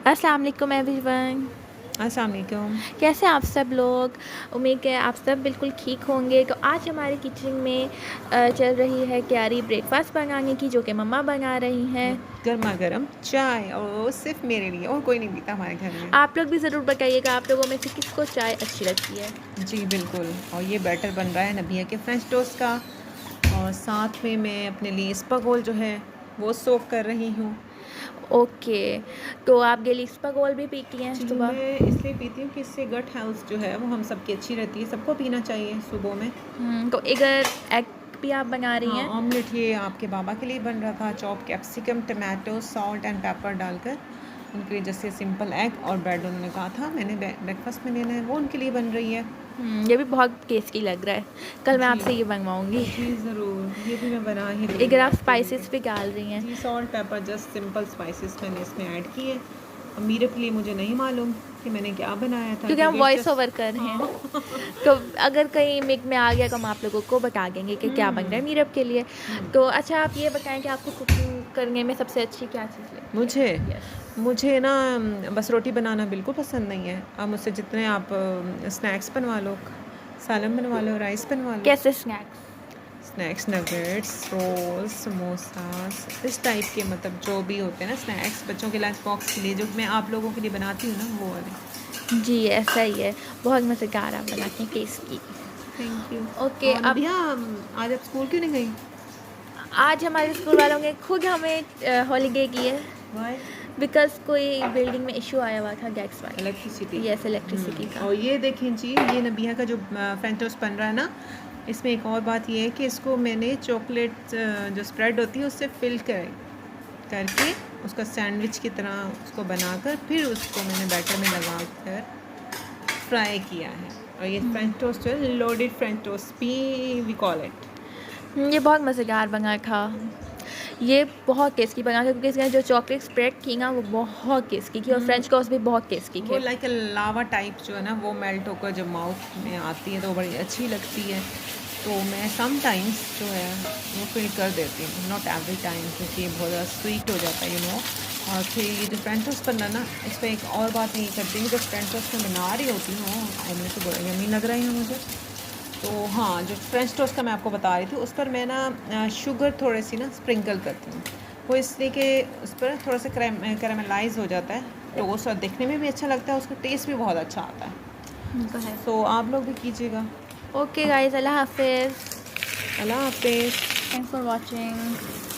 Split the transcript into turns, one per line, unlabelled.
अस्सलाम वालेकुम एवरीवन।
अस्सलाम वालेकुम।
कैसे हैं आप सब लोग? उम्मीद है आप सब बिल्कुल ठीक होंगे। तो आज हमारे किचन में चल रही है तैयारी ब्रेकफास्ट बनाने की, जो कि मम्मा बना रही हैं।
गर्मा गर्म चाय, और वो सिर्फ मेरे लिए, और कोई नहीं पीता हमारे घर में।
आप लोग भी ज़रूर बताइएगा आप लोगों में से किसको चाय अच्छी लगती है।
जी बिल्कुल। और ये बैटर बन रहा है नबिया के फ्रेंच टोस्ट का, और साथ में मैं अपने लिए इसबगोल जो है वो सोक कर रही हूँ।
ओके, तो आप गेलिस्पागोल भी पीती हैं
जी,
सुबह?
मैं इसलिए पीती हूँ कि इससे गट हेल्थ जो है वो हम सबकी अच्छी रहती है, सबको पीना चाहिए सुबह में।
तो इधर एग भी आप बना रही
हाँ,
हैं?
ऑमलेट ये आपके बाबा के लिए बन रहा था, chop capsicum, tomato, salt and paper डालकर। उनके लिए जैसे सिंपल एग और ब्रेड उन्होंने कहा था मैंने ब्रेकफास्ट में लेना है, वो उनके लिए बन रही है।
ये भी बहुत टेस्टी लग रहा है। कल मैं
जी
आपसे ये बनवाऊँगी।
जी ज़रूर, ये भी मैं बना ही
इधर
दूँगी
आप
आपके लिए।
स्पाइसेस भी डाल रही हैं।
जी, salt pepper just simple spices मैंने इसमें ऐड किए। अब मीरे के लिए मुझे नहीं मालूम कि मैंने क्या बनाया था,
क्योंकि हम
क्योंकि
वॉइस ओवर
जस्ट
कर रहे हैं।
हाँ
तो अगर कहीं मिक में आ गया तो हम आप लोगों को बता देंगे कि क्या बन रहा है मीरब के लिए। तो अच्छा, आप ये बताएं कि आपको कुकिंग करने में सबसे अच्छी क्या चीज़ लगती
मुझे
है? यस।
मुझे ना बस रोटी बनाना बिल्कुल पसंद नहीं है। अब मुझसे जितने आप स्नैक्स बनवा लो, सालन बनवा लो, राइस बनवा लो,
कैसे snacks?
Snacks, nuggets, rolls, samosas, इस टाइप के, मतलब जो भी होते हैं ना स्नैक्स बच्चों के लंच बॉक्स के लिए, जो मैं आप लोगों के लिए बनाती हूँ ना, वो वाले।
जी, ऐसा ही है। बहुत मज़ेदार आप बनाती हैं, टेस्टी।
Thank you.
ओके,
और
अब
भैया, आज आप स्कूल क्यों नहीं गई?
आज हमारे स्कूल वालों ने खुद हमें हॉलीडे की है,
वाई?
बिकॉज़ कोई बिल्डिंग में इशू आया हुआ था, that's
electricity.
Why. Yes, electricity का।
और ये देखें जी, ये नबिया का जो फ्रेंच टोस्ट बन रहा है ना, इसमें एक और बात ये है कि इसको मैंने चॉकलेट जो स्प्रेड होती है उससे फिल करके उसका सैंडविच की तरह उसको बनाकर फिर उसको मैंने बैटर में लगा कर फ्राई किया है। और ये फ्रेंच टोस्ट है, लोडेड फ्रेंच टोस्ट भी वी कॉल इट।
ये बहुत मज़ेदार बना था। ये बहुत टेस्टी बना था क्योंकि इसमें जो चॉकलेट स्प्रेड थी ना, वो बहुत टेस्टी थी, और फ्रेंच टोस्ट भी बहुत टेस्टी
वो
थे।
लाइक लावा टाइप जो है ना, वो मेल्ट होकर जब माउथ में आती है तो वो बड़ी अच्छी लगती है। तो मैं सम टाइम्स जो है वो फिल कर देती हूँ, नॉट एवरी टाइम, क्योंकि बहुत ज़्यादा स्वीट हो जाता है और फिर ये जो फ्रेंच टोस्ट बनना ना, इसमें एक और बात नहीं करती हूँ, जब फ्रेंच टोस्ट में बना रही होती हूँ और मुझे तो बड़ा यम्मी लग रही है मुझे। तो हाँ, जो फ्रेंच टोस्ट का मैं आपको बता रही थी, उस पर मैं ना शुगर थोड़ी सी ना स्प्रिंकल करती हूँ। वो इसलिए कि उस पर थोड़ा सा कैरामलाइज हो जाता है टोस्ट, और दिखने में भी अच्छा लगता है, उसका टेस्ट भी बहुत अच्छा आता है।
तो है।
तो आप लोग भी कीजिएगा।
ओके गाइस, अल्लाह हाफिज़।
अल्लाह हाफिज़।
Thanks for watching.